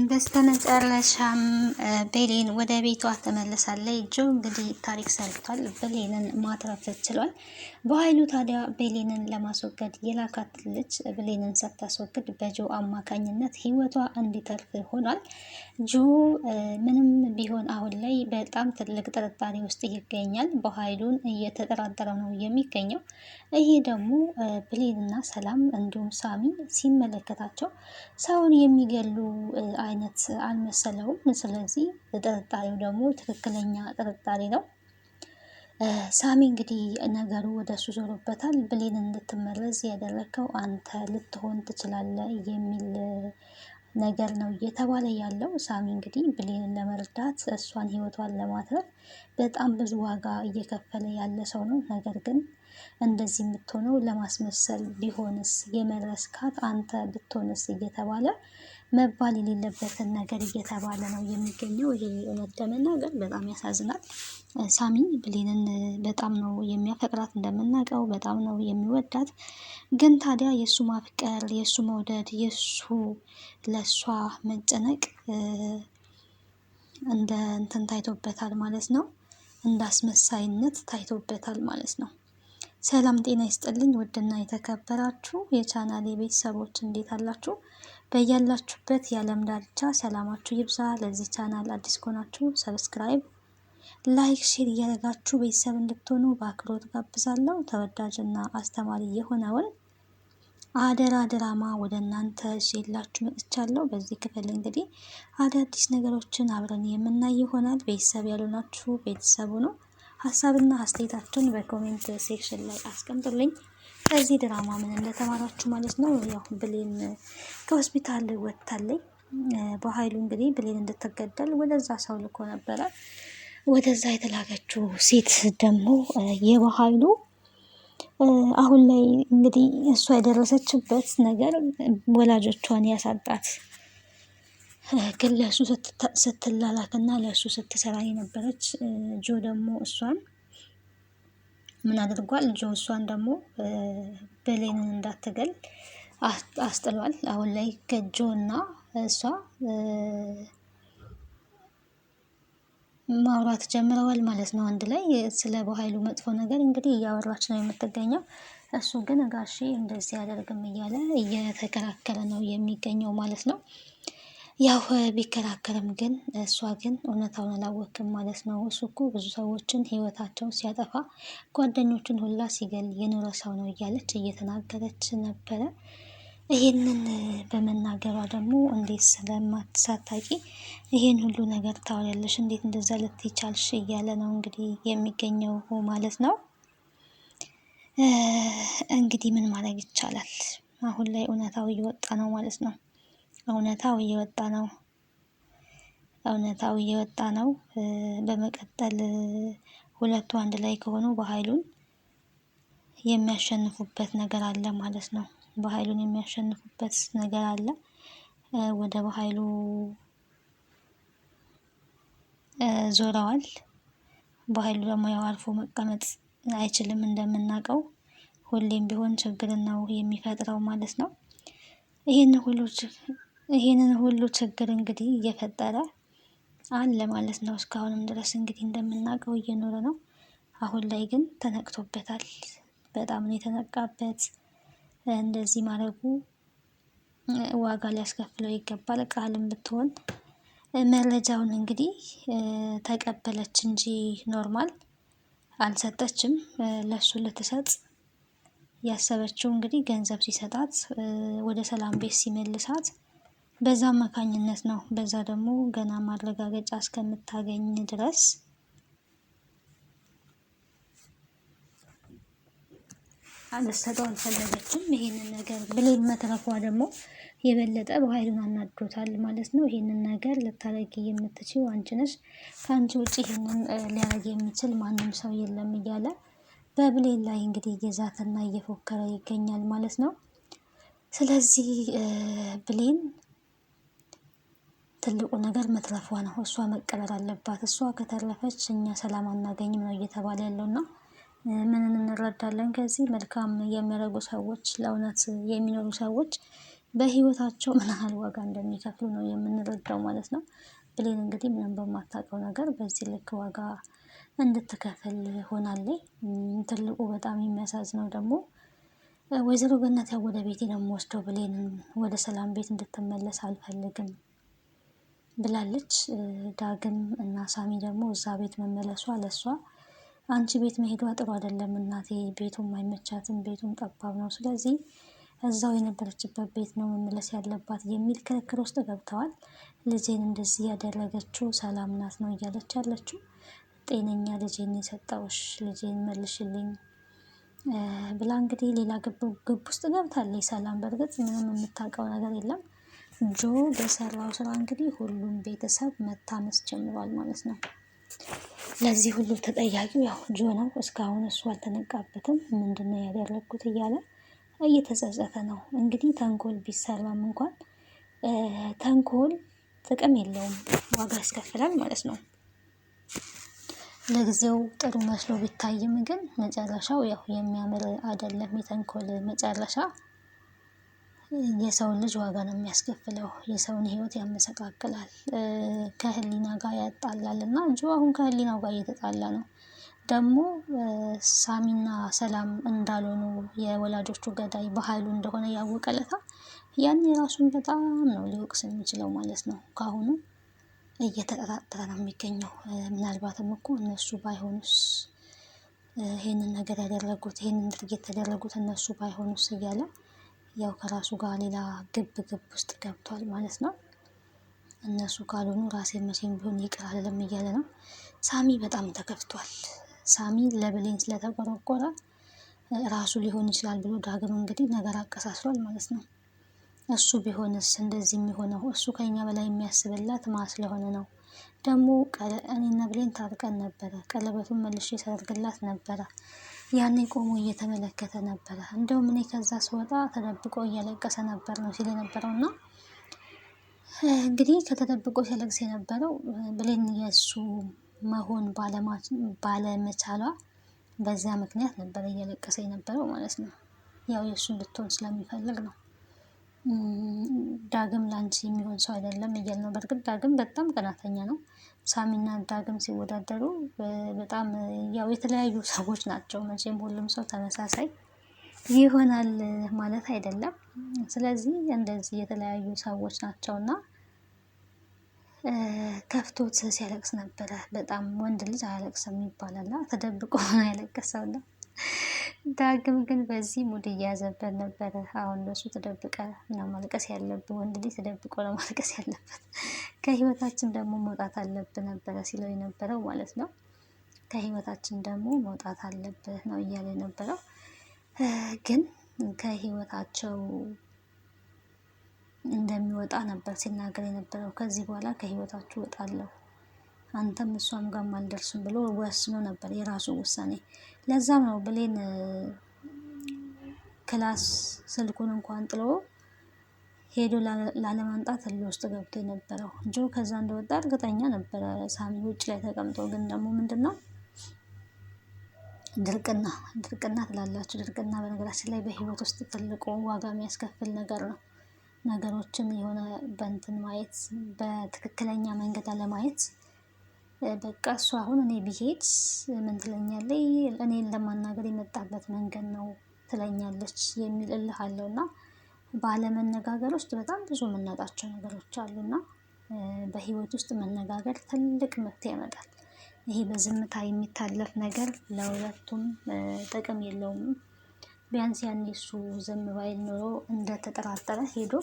በስተመጨረሻም ብሌን ወደ ቤቷ ተመልሳለች። ጆ እንግዲህ ታሪክ ሰርቷል። ብሌንን ማትረፍ ችሏል። በኃይሉ ታዲያ ብሌንን ለማስወገድ የላካት ልጅ ብሌንን ሳታስወግድ በጆ አማካኝነት ህይወቷ እንዲተርፍ ሆኗል። ጆ ምንም ቢሆን አሁን ላይ በጣም ትልቅ ጥርጣሬ ውስጥ ይገኛል። በኃይሉን እየተጠራጠረ ነው የሚገኘው። ይሄ ደግሞ ብሌንና ሰላም እንዲሁም ሳሚ ሲመለከታቸው ሰውን የሚገሉ አይነት አልመሰለውም። ስለዚህ ጥርጣሬው ደግሞ ትክክለኛ ጥርጣሬ ነው። ሳሚ እንግዲህ ነገሩ ወደ እሱ ዞሮበታል። ብሌን እንድትመረዝ ያደረከው አንተ ልትሆን ትችላለህ የሚል ነገር ነው እየተባለ ያለው። ሳሚ እንግዲህ ብሌንን ለመርዳት እሷን ህይወቷን ለማትረፍ በጣም ብዙ ዋጋ እየከፈለ ያለ ሰው ነው። ነገር ግን እንደዚህ የምትሆነው ለማስመሰል ቢሆንስ፣ የመረስካት አንተ ብትሆንስ እየተባለ መባል የሌለበትን ነገር እየተባለ ነው የሚገኘው። ይሄ እውነት ለመናገር በጣም ያሳዝናል። ሳሚ ብሌንን በጣም ነው የሚያፈቅራት፣ እንደምናውቀው በጣም ነው የሚወዳት። ግን ታዲያ የእሱ ማፍቀር፣ የእሱ መውደድ፣ የእሱ ለእሷ መጨነቅ እንደ እንትን ታይቶበታል ማለት ነው። እንደ አስመሳይነት ታይቶበታል ማለት ነው። ሰላም ጤና ይስጥልኝ ውድና የተከበራችሁ የቻናሌ ቤተሰቦች እንዴት አላችሁ? በያላችሁበት የዓለም ዳርቻ ሰላማችሁ ይብዛ። ለዚህ ቻናል አዲስ ከሆናችሁ ሰብስክራይብ፣ ላይክ፣ ሼር እያደረጋችሁ ቤተሰብ እንድትሆኑ በአክብሮት ጋብዛለሁ። ተወዳጅና አስተማሪ የሆነውን አደራ ድራማ ወደ እናንተ ይዤላችሁ መጥቻለሁ። በዚህ ክፍል እንግዲህ አዳዲስ ነገሮችን አብረን የምናይ ይሆናል። ቤተሰብ ያልሆናችሁ ቤተሰቡ ነው። ሀሳብና አስተያየታችሁን በኮሜንት ሴክሽን ላይ አስቀምጡልኝ። ከዚህ ድራማ ምን እንደተማራችሁ ማለት ነው። ያው ብሌን ከሆስፒታል ወጥታለች። በኃይሉ እንግዲህ ብሌን እንድትገደል ወደዛ ሰው ልኮ ነበረ። ወደዛ የተላከችው ሴት ደግሞ የበኃይሉ አሁን ላይ እንግዲህ እሷ የደረሰችበት ነገር ወላጆቿን ያሳጣት፣ ግን ለእሱ ስትላላክና ለእሱ ስትሰራ የነበረች ጆ ደግሞ እሷን ምን አድርጓል? ጆ እሷን ደግሞ ብሌንን እንዳትገል አስጥሏል። አሁን ላይ ከጆ እና እሷ ማውራት ጀምረዋል ማለት ነው። አንድ ላይ ስለ በኃይሉ መጥፎ ነገር እንግዲህ እያወራች ነው የምትገኘው። እሱ ግን ጋሼ እንደዚህ አያደርግም እያለ እየተከራከረ ነው የሚገኘው ማለት ነው። ያው ቢከራከርም ግን እሷ ግን እውነታውን አላወቅም ማለት ነው። እሱ እኮ ብዙ ሰዎችን ህይወታቸውን ሲያጠፋ ጓደኞቹን ሁላ ሲገል የኖረ ሰው ነው እያለች እየተናገረች ነበረ። ይሄንን በመናገሯ ደግሞ እንዴት ስለማትሳታቂ ይሄን ሁሉ ነገር ታወሪያለሽ፣ እንዴት እንደዛ ልትይ ቻልሽ እያለ ነው እንግዲህ የሚገኘው ማለት ነው። እንግዲህ ምን ማድረግ ይቻላል? አሁን ላይ እውነታው እየወጣ ነው ማለት ነው። እውነታው እየወጣ ነው። እውነታው እየወጣ ነው። በመቀጠል ሁለቱ አንድ ላይ ከሆኑ በኃይሉን የሚያሸንፉበት ነገር አለ ማለት ነው። በኃይሉን የሚያሸንፉበት ነገር አለ። ወደ በኃይሉ ዞረዋል። በኃይሉ ደግሞ ያው አርፎ መቀመጥ አይችልም እንደምናውቀው፣ ሁሌም ቢሆን ችግርን ነው የሚፈጥረው ማለት ነው። ይሄንን ሁሉ ችግር እንግዲህ እየፈጠረ አለ ማለት ነው። እስካሁንም ድረስ እንግዲህ እንደምናውቀው እየኖረ ነው። አሁን ላይ ግን ተነቅቶበታል። በጣም ነው የተነቃበት። እንደዚህ ማድረጉ ዋጋ ሊያስከፍለው ይገባል። ቃልም ብትሆን መረጃውን እንግዲህ ተቀበለች እንጂ ኖርማል አልሰጠችም። ለሱ ልትሰጥ ያሰበችው እንግዲህ ገንዘብ ሲሰጣት ወደ ሰላም ቤት ሲመልሳት በዛ አማካኝነት ነው። በዛ ደግሞ ገና ማረጋገጫ እስከምታገኝ ድረስ ልትሰጠው አልፈለገችም። ይሄንን ነገር ብሌን መትረፏ ደግሞ የበለጠ በኃይሉን አናዶታል ማለት ነው። ይሄንን ነገር ልታረጊ የምትችይው አንቺ ነሽ፣ ከአንቺ ውጭ ይሄንን ሊያረግ የሚችል ማንም ሰው የለም እያለ በብሌን ላይ እንግዲህ እየዛተና እየፎከረ ይገኛል ማለት ነው። ስለዚህ ብሌን ትልቁ ነገር መትረፏ ነው። እሷ መቀበር አለባት። እሷ ከተረፈች እኛ ሰላም አናገኝም ነው እየተባለ ያለውና ምንን እንረዳለን ከዚህ? መልካም የሚያደርጉ ሰዎች፣ ለእውነት የሚኖሩ ሰዎች በህይወታቸው ምን ያህል ዋጋ እንደሚከፍሉ ነው የምንረዳው ማለት ነው። ብሌን እንግዲህ ምንም በማታውቀው ነገር በዚህ ልክ ዋጋ እንድትከፍል ሆናለች። ትልቁ በጣም የሚያሳዝነው ደግሞ ወይዘሮ ገነት ያው ወደ ቤቴ ነው የምወስደው ብሌንን ወደ ሰላም ቤት እንድትመለስ አልፈልግም ብላለች። ዳግም እና ሳሚ ደግሞ እዛ ቤት መመለሷ ለሷ አንቺ ቤት መሄዷ ጥሩ አይደለም እናቴ፣ ቤቱም አይመቻትም፣ ቤቱም ጠባብ ነው፣ ስለዚህ እዛው የነበረችበት ቤት ነው መመለስ ያለባት የሚል ክርክር ውስጥ ገብተዋል። ልጄን እንደዚህ ያደረገችው ሰላም ናት ነው እያለች ያለችው። ጤነኛ ልጄን የሰጠውሽ ልጄን መልሽልኝ ብላ እንግዲህ ሌላ ግብ ውስጥ ገብታለች ሰላም። በእርግጥ ምንም የምታውቀው ነገር የለም። ጆ በሰራው ስራ እንግዲህ ሁሉም ቤተሰብ መታመስ ጀምሯል ማለት ነው። ለዚህ ሁሉ ተጠያቂው ያው ጆ ነው። እስካሁን እሱ አልተነቃበትም። ምንድነው ያደረግኩት እያለ እየተጸጸተ ነው። እንግዲህ ተንኮል ቢሰራም እንኳን ተንኮል ጥቅም የለውም፣ ዋጋ ያስከፍላል ማለት ነው። ለጊዜው ጥሩ መስሎ ቢታይም ግን መጨረሻው ያው የሚያምር አይደለም። የተንኮል መጨረሻ የሰውን ልጅ ዋጋ ነው የሚያስከፍለው። የሰውን ሕይወት ያመሰቃቅላል፣ ከህሊና ጋር ያጣላል እና ጆ አሁን ከህሊናው ጋር እየተጣላ ነው። ደግሞ ሳሚና ሰላም እንዳልሆኑ የወላጆቹ ገዳይ በኃይሉ እንደሆነ ያወቀለታ ያን የራሱን በጣም ነው ሊወቅስ የሚችለው ማለት ነው። ከአሁኑ እየተጠራጠረ ነው የሚገኘው። ምናልባትም እኮ እነሱ ባይሆኑስ ይሄንን ነገር ያደረጉት፣ ይሄንን ድርጊት ያደረጉት እነሱ ባይሆኑስ እያለ ያው ከራሱ ጋር ሌላ ግብ ውስጥ ገብቷል ማለት ነው። እነሱ ካልሆኑ ራሴ መቼም ቢሆን ይቅር አልልም እያለ ነው። ሳሚ በጣም ተከፍቷል። ሳሚ ለብሌን ስለተቆረቆረ ራሱ ሊሆን ይችላል ብሎ ዳግም እንግዲህ ነገር አቀሳስሯል ማለት ነው። እሱ ቢሆንስ እንደዚህ የሚሆነው? እሱ ከኛ በላይ የሚያስብላት ማ ስለሆነ ነው? ደግሞ እኔና ብሌን ታርቀን ነበረ፣ ቀለበቱን መልሼ ሰርግላት ነበረ። ያኔ ቆሞ እየተመለከተ ነበረ። እንደውም እኔ ከዛ ስወጣ ተደብቆ እያለቀሰ ነበር ነው ሲል የነበረው እና እንግዲህ ከተደብቆ ሲያለቅስ የነበረው ብሌን የእሱ መሆን ባለመቻሏ በዚያ ምክንያት ነበር እያለቀሰ የነበረው ማለት ነው። ያው የእሱ እንድትሆን ስለሚፈልግ ነው። ዳግም ላንቺ የሚሆን ሰው አይደለም እያለ ነው። በእርግጥ ዳግም በጣም ቀናተኛ ነው። ሳሚና ዳግም ሲወዳደሩ በጣም ያው የተለያዩ ሰዎች ናቸው። መቼም ሁሉም ሰው ተመሳሳይ ይሆናል ማለት አይደለም። ስለዚህ እንደዚህ የተለያዩ ሰዎች ናቸውና ከፍቶት ሲያለቅስ ነበረ። በጣም ወንድ ልጅ አያለቅስም ይባላል፣ ተደብቆ ነው ያለቀሰውና ዳግም ግን በዚህ ሙድ እያዘበት ነበረ። አሁን እነሱ ተደብቀ ነው ማልቀስ ያለብን፣ ወንድ ልጅ ተደብቆ ነው ማልቀስ ያለበት፣ ከህይወታችን ደግሞ መውጣት አለብን ነበረ ሲለው የነበረው ማለት ነው። ከህይወታችን ደግሞ መውጣት አለብህ ነው እያለ የነበረው። ግን ከህይወታቸው እንደሚወጣ ነበር ሲናገር የነበረው። ከዚህ በኋላ ከህይወታችሁ እወጣለሁ፣ አንተም እሷም ጋር አልደርስም ብሎ ወስኖ ነበር፣ የራሱ ውሳኔ። ለዛም ነው ብሌን ክላስ ስልኩን እንኳን ጥሎ ሄዶ ላለማምጣት እልህ ውስጥ ገብቶ የነበረው። ጆ ከዛ እንደወጣ እርግጠኛ ነበረ ሳሚ ውጭ ላይ ተቀምጦ። ግን ደግሞ ምንድነው ድርቅና ትላላችሁ። ድርቅና በነገራችን ላይ በህይወት ውስጥ ትልቁ ዋጋ የሚያስከፍል ነገር ነው። ነገሮችን የሆነ በእንትን ማየት፣ በትክክለኛ መንገድ አለማየት። በቃ እሱ አሁን እኔ ብሄድ ምን ትለኛለች፣ እኔን ለማናገር የመጣበት መንገድ ነው ትለኛለች የሚል እልህ አለው እና ባለመነጋገር ውስጥ በጣም ብዙ የምናጣቸው ነገሮች አሉና በህይወት ውስጥ መነጋገር ትልቅ መፍትሄ ያመጣል። ይሄ በዝምታ የሚታለፍ ነገር ለሁለቱም ጥቅም የለውም። ቢያንስ ያኔ እሱ ዝም ባይል ኖሮ እንደተጠራጠረ ሄዶ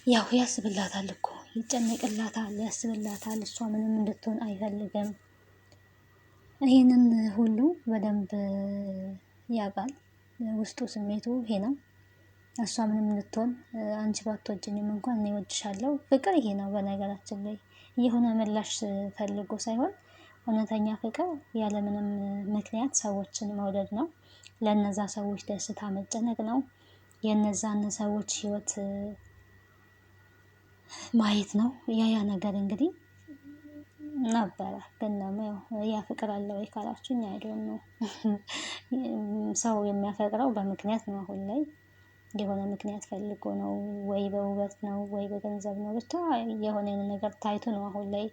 ያው ያስብላታል እኮ፣ ይጨነቅላታል፣ ያስብላታል። እሷ ምንም እንድትሆን አይፈልግም። ይሄንን ሁሉ በደንብ ያውቃል። ውስጡ ስሜቱ ይሄ ነው። እሷ ምንም እንድትሆን አንቺ ባትወጂኝም እንኳን እኔ እወድሻለሁ። ፍቅር ይሄ ነው በነገራችን ላይ፣ የሆነ ምላሽ ፈልጎ ሳይሆን እውነተኛ ፍቅር ያለምንም ምክንያት ሰዎችን መውደድ ነው። ለነዛ ሰዎች ደስታ መጨነቅ ነው። የነዛን ሰዎች ህይወት ማየት ነው። ያ ነገር እንግዲህ ነበረ። ግን ደግሞ ያ ፍቅር አለ ወይ ካላችሁኝ አይዶን ነው። ሰው የሚያፈቅረው በምክንያት ነው አሁን ላይ። የሆነ ምክንያት ፈልጎ ነው ወይ በውበት ነው ወይ በገንዘብ ነው፣ ብቻ የሆነ ነገር ታይቶ ነው አሁን ላይ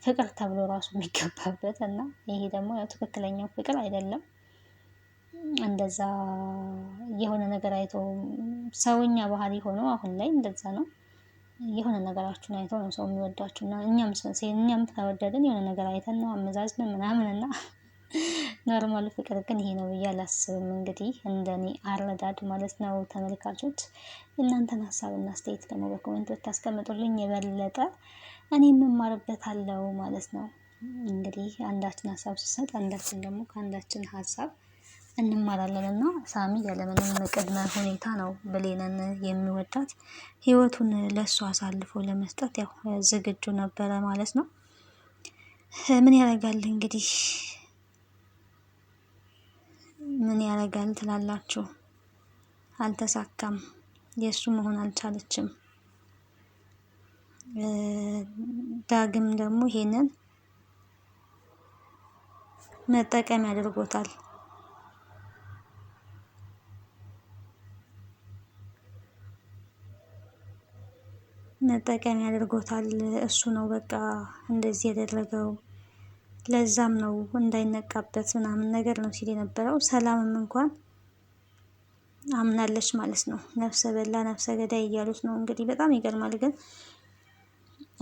ፍቅር ተብሎ ራሱ የሚገባበት እና ይሄ ደግሞ ያው ትክክለኛው ፍቅር አይደለም። እንደዛ የሆነ ነገር አይቶ ሰውኛ ባህሪ ሆኖ አሁን ላይ እንደዛ ነው። የሆነ ነገራችሁን አይቶ ነው ሰው የሚወዳችሁ እና እኛም ከወደድን የሆነ ነገር አይተን ነው አመዛዝነን ምናምን እና ኖርማል ፍቅር ግን ይሄ ነው ብዬ አላስብም። እንግዲህ እንደኔ አረዳድ ማለት ነው። ተመልካቾች እናንተን ሀሳብና አስተያየት ደግሞ በኮሜንት ብታስቀምጡልኝ የበለጠ እኔም እማርበታለሁ ማለት ነው። እንግዲህ አንዳችን ሀሳብ ሲሰጥ አንዳችን ደግሞ ከአንዳችን ሀሳብ እንማራለን እና ሳሚ ያለምንም ቅድመ ሁኔታ ነው ብሌንን የሚወዳት፣ ህይወቱን ለእሱ አሳልፎ ለመስጠት ያው ዝግጁ ነበረ ማለት ነው። ምን ያደርጋል እንግዲህ ምን ያደርጋል ትላላችሁ? አልተሳካም፣ የእሱ መሆን አልቻለችም። ዳግም ደግሞ ይሄንን መጠቀም ያደርጎታል። መጠቀም ያደርጎታል። እሱ ነው በቃ እንደዚህ ያደረገው። ለዛም ነው እንዳይነቃበት ምናምን ነገር ነው ሲል የነበረው። ሰላምም እንኳን አምናለች ማለት ነው። ነፍሰ በላ ነፍሰ ገዳይ እያሉት ነው እንግዲህ። በጣም ይገርማል። ግን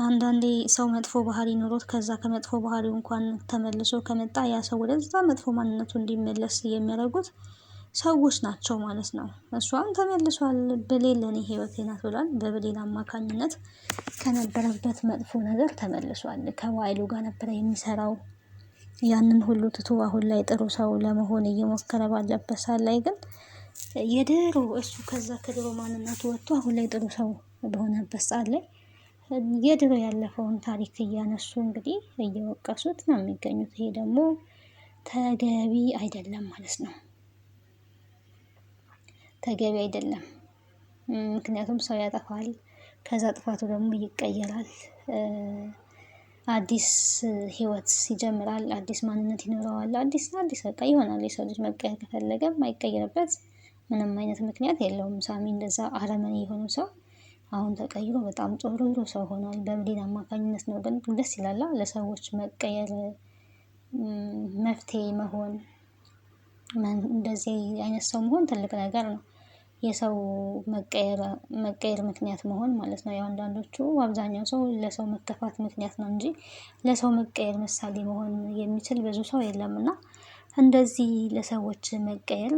አንዳንዴ ሰው መጥፎ ባህሪ ኑሮት ከዛ ከመጥፎ ባህሪው እንኳን ተመልሶ ከመጣ ያ ሰው ወደዛ መጥፎ ማንነቱ እንዲመለስ የሚያደርጉት ሰዎች ናቸው ማለት ነው። እሷም ተመልሷል። ብሌን ለኔ ህይወቴ ናት ብሏል። በብሌን አማካኝነት ከነበረበት መጥፎ ነገር ተመልሷል። ከዋይሉ ጋር ነበረ የሚሰራው። ያንን ሁሉ ትቶ አሁን ላይ ጥሩ ሰው ለመሆን እየሞከረ ባለበት ሰዓት ላይ ግን የድሮ እሱ ከዛ ከድሮ ማንነቱ ወጥቶ አሁን ላይ ጥሩ ሰው በሆነበት ሰዓት ላይ የድሮ ያለፈውን ታሪክ እያነሱ እንግዲህ እየወቀሱት ነው የሚገኙት። ይሄ ደግሞ ተገቢ አይደለም ማለት ነው። ተገቢ አይደለም። ምክንያቱም ሰው ያጠፋል፣ ከዛ ጥፋቱ ደግሞ ይቀየራል። አዲስ ህይወት ይጀምራል፣ አዲስ ማንነት ይኖረዋል፣ አዲስ በቃ ይሆናል። የሰው ልጅ መቀየር ከፈለገ የማይቀየርበት ምንም አይነት ምክንያት የለውም። ሳሚ እንደዛ አረመኔ የሆነ ሰው አሁን ተቀይሮ በጣም ጥሩ ሰው ሆኗል። በብሌን አማካኝነት ነው። ግን ደስ ይላል ለሰዎች መቀየር መፍትሄ መሆን። እንደዚህ አይነት ሰው መሆን ትልቅ ነገር ነው። የሰው መቀየር ምክንያት መሆን ማለት ነው። ያው አንዳንዶቹ አብዛኛው ሰው ለሰው መከፋት ምክንያት ነው እንጂ ለሰው መቀየር ምሳሌ መሆን የሚችል ብዙ ሰው የለም። እና እንደዚህ ለሰዎች መቀየር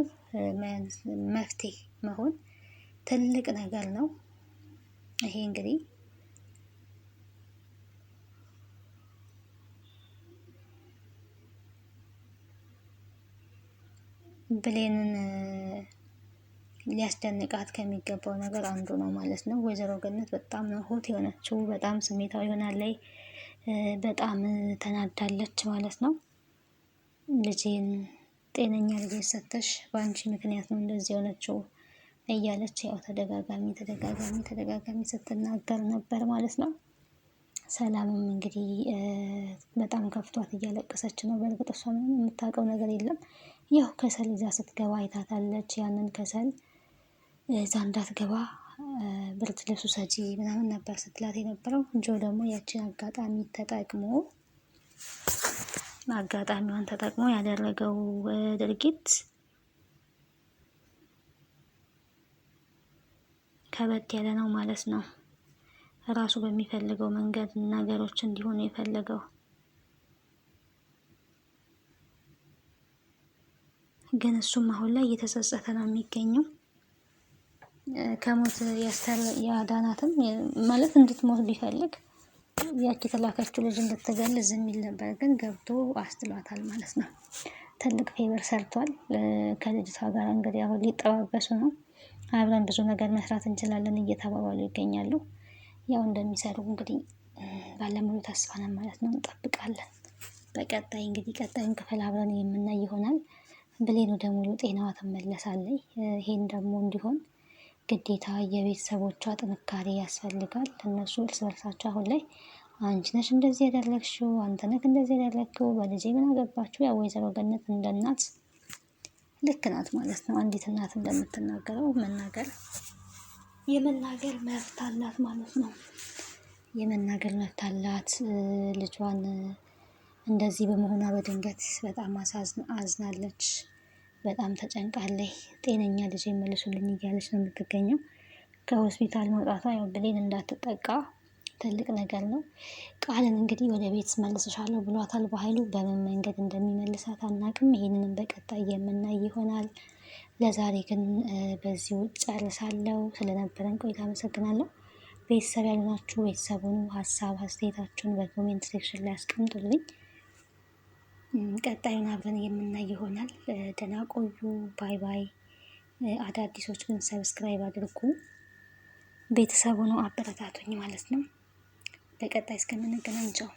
መፍትሄ መሆን ትልቅ ነገር ነው። ይሄ እንግዲህ ብሌንን ሊያስደንቃት ከሚገባው ነገር አንዱ ነው ማለት ነው። ወይዘሮ ገነት በጣም ነው ሆት የሆነችው። በጣም ስሜታዊ ሆናለች። በጣም ተናዳለች ማለት ነው። ልጄን ጤነኛ ልጅ ሰተሽ በአንቺ ምክንያት ነው እንደዚህ የሆነችው እያለች ያው ተደጋጋሚ ስትናገር ነበር ማለት ነው። ሰላምም እንግዲህ በጣም ከፍቷት እያለቀሰች ነው። በእርግጥ እሷ ምንም የምታውቀው ነገር የለም። ያው ከሰል ይዛ ስትገባ አይታታለች። ያንን ከሰል እዛ እንዳትገባ ብርድ ልብሱ ሰጂ ምናምን ነበር ስትላት የነበረው። ጆ ደግሞ ያችን አጋጣሚዋን ተጠቅሞ ያደረገው ድርጊት ከበድ ያለ ነው ማለት ነው። ራሱ በሚፈልገው መንገድ ነገሮች እንዲሆኑ የፈለገው ግን እሱም አሁን ላይ እየተጸጸተ ነው የሚገኘው። ከሞት ያዳናትም ማለት እንድትሞት ቢፈልግ ያቺ የተላከችው ልጅ እንድትገል ዝም ይል ነበር። ግን ገብቶ አስጥሏታል ማለት ነው። ትልቅ ፌቨር ሰርቷል ከልጅቷ ጋር። እንግዲህ አሁን ሊጠባበሱ ነው። አብረን ብዙ ነገር መስራት እንችላለን እየተባባሉ ይገኛሉ። ያው እንደሚሰሩ እንግዲህ ባለሙሉ ተስፋ ነን ማለት ነው። እንጠብቃለን። በቀጣይ እንግዲህ ቀጣዩን ክፍል አብረን የምናይ ይሆናል። ብሌን ወደ ሙሉ ጤናዋ ትመለሳለች። ይሄን ደግሞ እንዲሆን ግዴታ የቤተሰቦቿ ጥንካሬ ያስፈልጋል። እነሱ እርስ በርሳቸው አሁን ላይ አንቺ ነሽ እንደዚህ ያደረግሽው፣ አንተ ነህ እንደዚህ ያደረግከው፣ በልጄ ምን አገባችሁ? ያው ወይዘሮ ገነት እንደ እናት ልክ ናት ማለት ነው። አንዲት እናት እንደምትናገረው የመናገር መብት አላት ማለት ነው። የመናገር መብት አላት። ልጇን እንደዚህ በመሆኗ በድንገት በጣም አዝናለች። በጣም ተጨንቃለች። ጤነኛ ልጅ መልሱልኝ እያለች ነው የምትገኘው። ከሆስፒታል መውጣቷ ያው ብሌን እንዳትጠቃ ትልቅ ነገር ነው። ቃልን እንግዲህ ወደ ቤት መልስሻለሁ ብሏታል በኃይሉ። በምን መንገድ እንደሚመልሳት አናውቅም። ይሄንንም በቀጣይ የምናይ ይሆናል። ለዛሬ ግን በዚሁ ጨርሳለሁ። ስለነበረን ቆይታ አመሰግናለሁ። ቤተሰብ ያልሆናችሁ ቤተሰቡን ሀሳብ አስተያየታችሁን በኮሜንት ሴክሽን ላይ አስቀምጡልኝ። ቀጣዩን አብረን የምናይ ይሆናል። ደህና ቆዩ። ባይ ባይ። አዳዲሶች ግን ሰብስክራይብ አድርጉ። ቤተሰቡ ነው አበረታቱኝ ማለት ነው። በቀጣይ እስከምንገናኝ ቻው።